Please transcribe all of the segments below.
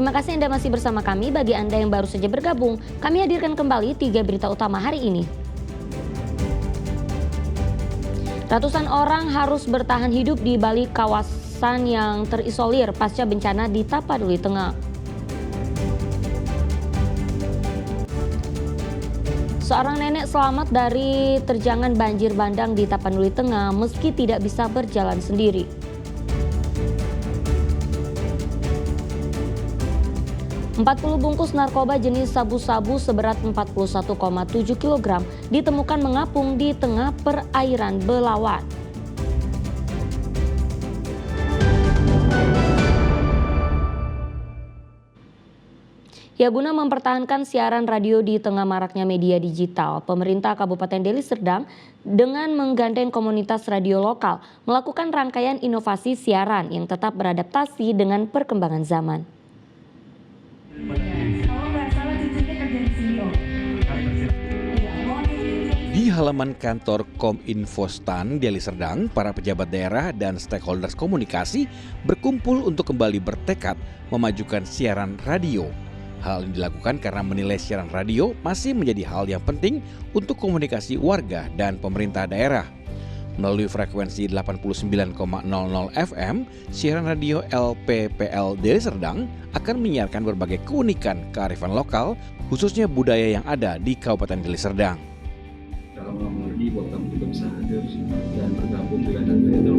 Terima kasih Anda masih bersama kami. Bagi Anda yang baru saja bergabung, kami hadirkan kembali 3 berita utama hari ini. Ratusan orang harus bertahan hidup di balik kawasan yang terisolir pasca bencana di Tapanuli Tengah. Seorang nenek selamat dari terjangan banjir bandang di Tapanuli Tengah meski tidak bisa berjalan sendiri. Empat 40 bungkus narkoba jenis sabu-sabu seberat 41,7 kg ditemukan mengapung di tengah perairan Belawan. Ya, guna mempertahankan siaran radio di tengah maraknya media digital, pemerintah Kabupaten Deli Serdang dengan menggandeng komunitas radio lokal melakukan rangkaian inovasi siaran yang tetap beradaptasi dengan perkembangan zaman. Di halaman kantor Kominfostan Deli Serdang, para pejabat daerah dan stakeholders komunikasi berkumpul untuk kembali bertekad memajukan siaran radio. Hal ini dilakukan karena menilai siaran radio masih menjadi hal yang penting untuk komunikasi warga dan pemerintah daerah. Melalui frekuensi 89,00 FM, siaran radio LPPL Deli Serdang akan menyiarkan berbagai keunikan kearifan lokal, khususnya budaya yang ada di Kabupaten Deli Serdang. Dalam mengerti buat kamu juga bisa hadir dan bergabung dengan Radio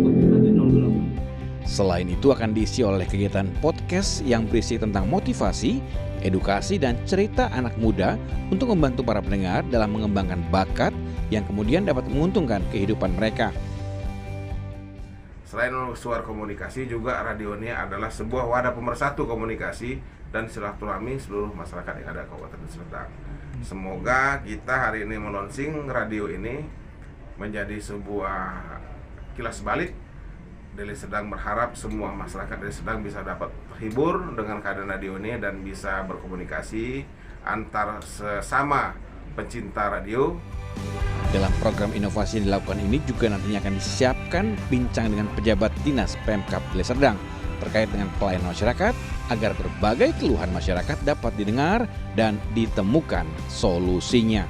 08. Selain itu akan diisi oleh kegiatan podcast yang berisi tentang motivasi, edukasi, dan cerita anak muda untuk membantu para pendengar dalam mengembangkan bakat yang kemudian dapat menguntungkan kehidupan mereka. Selain suara komunikasi, juga radio ini adalah sebuah wadah pemersatu komunikasi dan silaturahmi seluruh masyarakat yang ada di Kabupaten Deli Serdang. Semoga kita hari ini melonsing radio ini menjadi sebuah kilas balik. Deli Serdang berharap semua masyarakat Deli Serdang bisa dapat terhibur dengan keadaan radio ini dan bisa berkomunikasi antar sesama pencinta radio. Dalam program inovasi yang dilakukan ini juga nantinya akan disiapkan bincang dengan pejabat Dinas Pemkab Deli Serdang terkait dengan pelayanan masyarakat agar berbagai keluhan masyarakat dapat didengar dan ditemukan solusinya.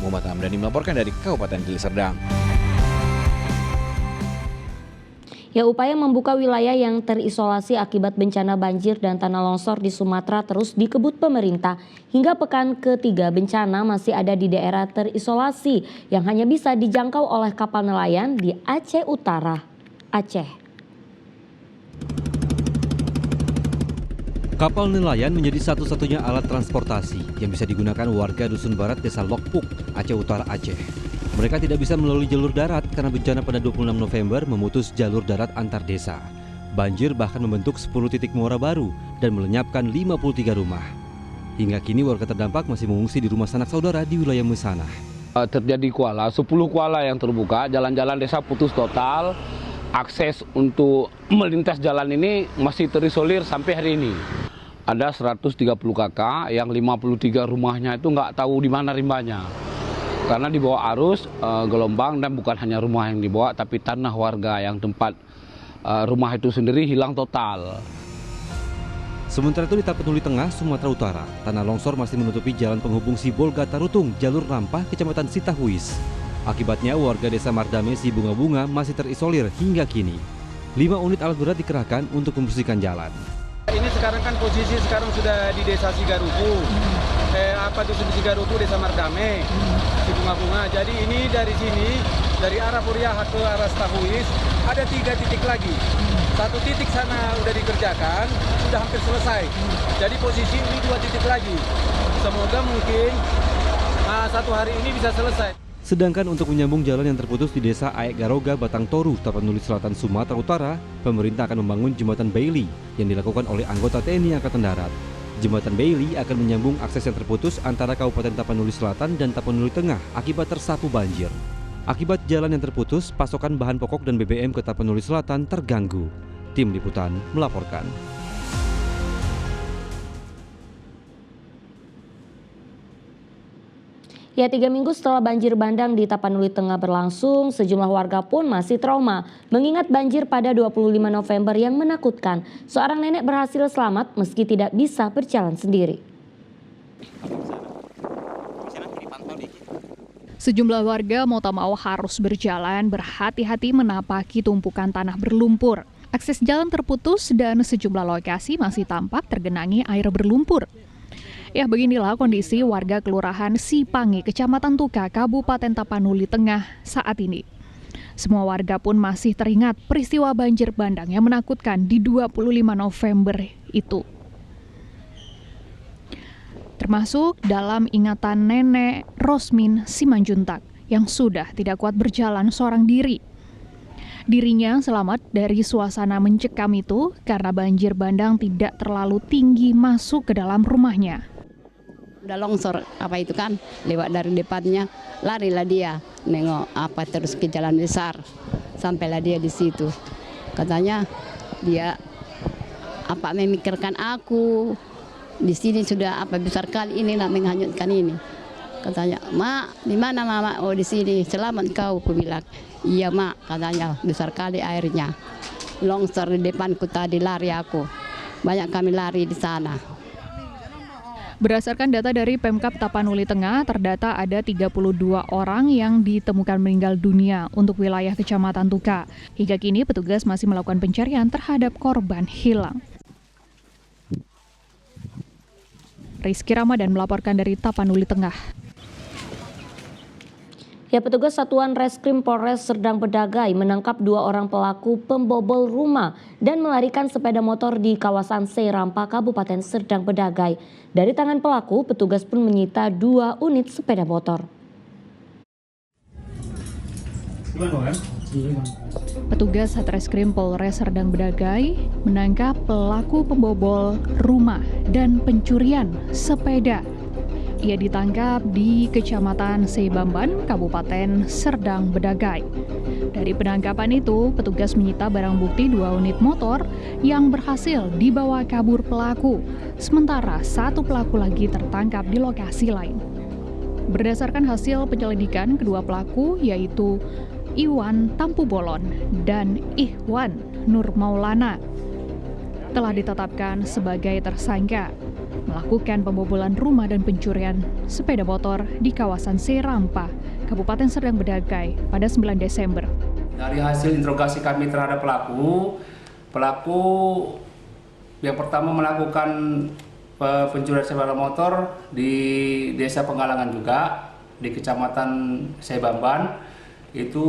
Muhammad Hamdani melaporkan dari Kabupaten Deli Serdang. Ya, upaya membuka wilayah yang terisolasi akibat bencana banjir dan tanah longsor di Sumatera terus dikebut pemerintah. Hingga pekan ketiga bencana masih ada di daerah terisolasi yang hanya bisa dijangkau oleh kapal nelayan di Aceh Utara, Aceh. Kapal nelayan menjadi satu-satunya alat transportasi yang bisa digunakan warga Dusun Barat Desa Lokpuk, Aceh Utara, Aceh. Mereka tidak bisa melalui jalur darat karena bencana pada 26 November memutus jalur darat antar desa. Banjir bahkan membentuk 10 titik muara baru dan melenyapkan 53 rumah. Hingga kini warga terdampak masih mengungsi di rumah sanak saudara di wilayah Mesanah. Terjadi kuala, 10 kuala yang terbuka, jalan-jalan desa putus total. Akses untuk melintas jalan ini masih terisolir sampai hari ini. Ada 130 kakak yang 53 rumahnya itu nggak tahu di mana rimbanya. Karena di bawah arus, gelombang, dan bukan hanya rumah yang dibawa, tapi tanah warga yang tempat rumah itu sendiri hilang total. Sementara itu di Tapanuli Tengah, Sumatera Utara, tanah longsor masih menutupi jalan penghubung Sibolga Tarutung, jalur Rampah, Kecamatan Sitahuis. Akibatnya warga desa Mardame Bunga-Bunga masih terisolir hingga kini. 5 unit alat berat dikerahkan untuk membersihkan jalan. Ini sekarang kan posisi sudah di desa Sigarupu. Dusun Sigarupu, desa Mardame, Bunga-Bunga. Jadi ini dari sini, dari arah Puriahat ke arah Sitahuis, ada 3 titik lagi. 1 titik sana udah dikerjakan, sudah hampir selesai. Jadi posisi ini 2 titik lagi. Semoga mungkin 1 hari ini bisa selesai. Sedangkan untuk menyambung jalan yang terputus di desa Aek Garoga, Batang Toru, Tapanuli Selatan, Sumatera Utara, pemerintah akan membangun jembatan Bailey yang dilakukan oleh anggota TNI Angkatan Darat. Jembatan Bailey akan menyambung akses yang terputus antara Kabupaten Tapanuli Selatan dan Tapanuli Tengah akibat tersapu banjir. Akibat jalan yang terputus, pasokan bahan pokok dan BBM ke Tapanuli Selatan terganggu. Tim Liputan melaporkan. Ya, 3 minggu setelah banjir bandang di Tapanuli Tengah berlangsung, sejumlah warga pun masih trauma mengingat banjir pada 25 November yang menakutkan. Seorang nenek berhasil selamat meski tidak bisa berjalan sendiri. Sejumlah warga mau tak mau harus berjalan berhati-hati menapaki tumpukan tanah berlumpur. Akses jalan terputus dan sejumlah lokasi masih tampak tergenangi air berlumpur. Ya, beginilah kondisi warga Kelurahan Sipangi, Kecamatan Tuka, Kabupaten Tapanuli Tengah saat ini. Semua warga pun masih teringat peristiwa banjir bandang yang menakutkan di 25 November itu. Termasuk dalam ingatan nenek Rosmin Simanjuntak yang sudah tidak kuat berjalan seorang diri. Dirinya selamat dari suasana mencekam itu karena banjir bandang tidak terlalu tinggi masuk ke dalam rumahnya. Udah longsor apa itu kan, lewat dari depannya, larilah dia, nengok apa terus ke jalan besar, sampailah dia di situ. Katanya dia apa memikirkan aku, di sini sudah apa besar kali ini nak menghanyutkan ini. Katanya, "Mak, di mana Mama?" "Oh, di sini." "Selamat kau," aku bilang. "Iya, Mak," katanya, "besar kali airnya. Longsor di depanku tadi, lari aku. Banyak kami lari di sana." Berdasarkan data dari Pemkab Tapanuli Tengah, terdata ada 32 orang yang ditemukan meninggal dunia untuk wilayah Kecamatan Tuka. Hingga kini petugas masih melakukan pencarian terhadap korban hilang. Rizky Ramadan melaporkan dari Tapanuli Tengah. Ya, petugas Satuan Reskrim Polres Serdang Bedagai menangkap 2 orang pelaku pembobol rumah dan melarikan sepeda motor di kawasan Serampa, Kabupaten Serdang Bedagai. Dari tangan pelaku, petugas pun menyita 2 unit sepeda motor. Petugas Satreskrim Polres Serdang Bedagai menangkap pelaku pembobol rumah dan pencurian sepeda. Ia ditangkap di Kecamatan Sebamban, Kabupaten Serdang Bedagai. Dari penangkapan itu, petugas menyita barang bukti 2 unit motor yang berhasil dibawa kabur pelaku. Sementara 1 pelaku lagi tertangkap di lokasi lain. Berdasarkan hasil penyelidikan, kedua pelaku yaitu Iwan Tampu Bolon dan Ihwan Nur Maulana telah ditetapkan sebagai tersangka melakukan pembobolan rumah dan pencurian sepeda motor di kawasan Serampa, Kabupaten Serdang Bedagai pada 9 Desember. Dari hasil interogasi kami terhadap pelaku yang pertama melakukan pencurian sepeda motor di Desa Penggalangan juga, di Kecamatan Sebamban. Itu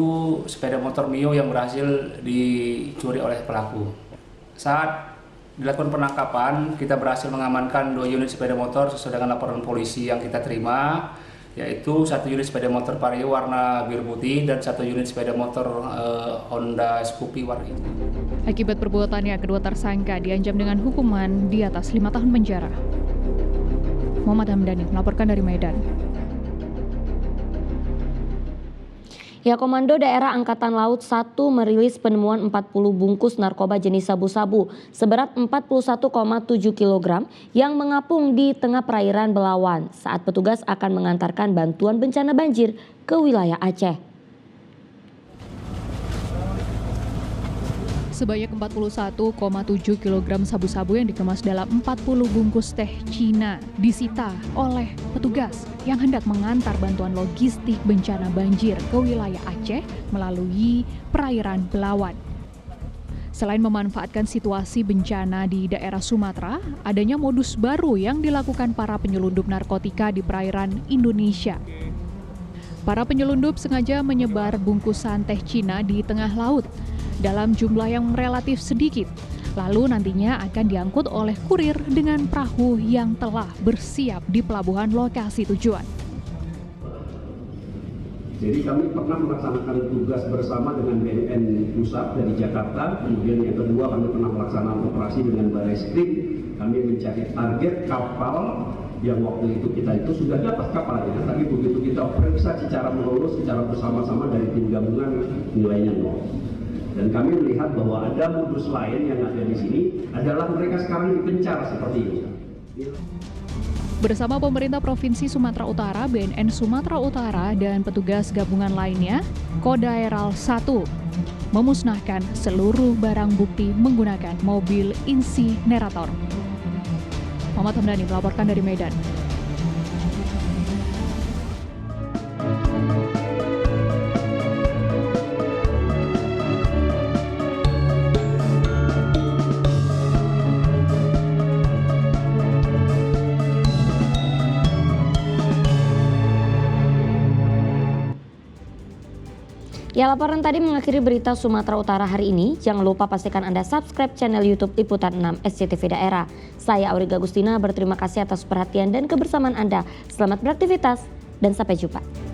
sepeda motor Mio yang berhasil dicuri oleh pelaku. Saat dilakukan penangkapan, kita berhasil mengamankan 2 unit sepeda motor sesuai dengan laporan polisi yang kita terima, yaitu 1 unit sepeda motor Vario warna biru putih dan 1 unit sepeda motor Honda Scoopy warna hitam. Akibat perbuatannya, kedua tersangka diancam dengan hukuman di atas 5 tahun penjara. Muhammad Hamdani melaporkan dari Medan. Ya, Komando Daerah Angkatan Laut 1 merilis penemuan 40 bungkus narkoba jenis sabu-sabu seberat 41,7 kg yang mengapung di tengah perairan Belawan saat petugas akan mengantarkan bantuan bencana banjir ke wilayah Aceh. Sebanyak 41,7 kg sabu-sabu yang dikemas dalam 40 bungkus teh Cina disita oleh petugas yang hendak mengantar bantuan logistik bencana banjir ke wilayah Aceh melalui perairan Belawan. Selain memanfaatkan situasi bencana di daerah Sumatera, adanya modus baru yang dilakukan para penyelundup narkotika di perairan Indonesia. Para penyelundup sengaja menyebar bungkusan teh Cina di tengah laut dalam jumlah yang relatif sedikit, lalu nantinya akan diangkut oleh kurir dengan perahu yang telah bersiap di pelabuhan lokasi tujuan. Jadi kami pernah melaksanakan tugas bersama dengan BNN Pusat dari Jakarta, kemudian yang kedua kami pernah melaksanakan operasi dengan Barreskrim. Kami mencari target kapal yang waktu itu kita itu sudah dapat kapalnya, tapi begitu kita periksa secara menurut, secara bersama-sama dari tim gabungan nilainya 0. Dan kami melihat bahwa ada modus lain yang ada di sini adalah mereka sekarang dipencar seperti ini. bersama pemerintah Provinsi Sumatera Utara, BNN Sumatera Utara, dan petugas gabungan lainnya, Kodaeral 1 memusnahkan seluruh barang bukti menggunakan mobil insinerator. Muhammad Hamdani melaporkan dari Medan. Ya, laporan tadi mengakhiri berita Sumatera Utara hari ini. Jangan lupa pastikan Anda subscribe channel YouTube Liputan 6 SCTV Daerah. Saya Auriga Agustina berterima kasih atas perhatian dan kebersamaan Anda. Selamat beraktivitas dan sampai jumpa.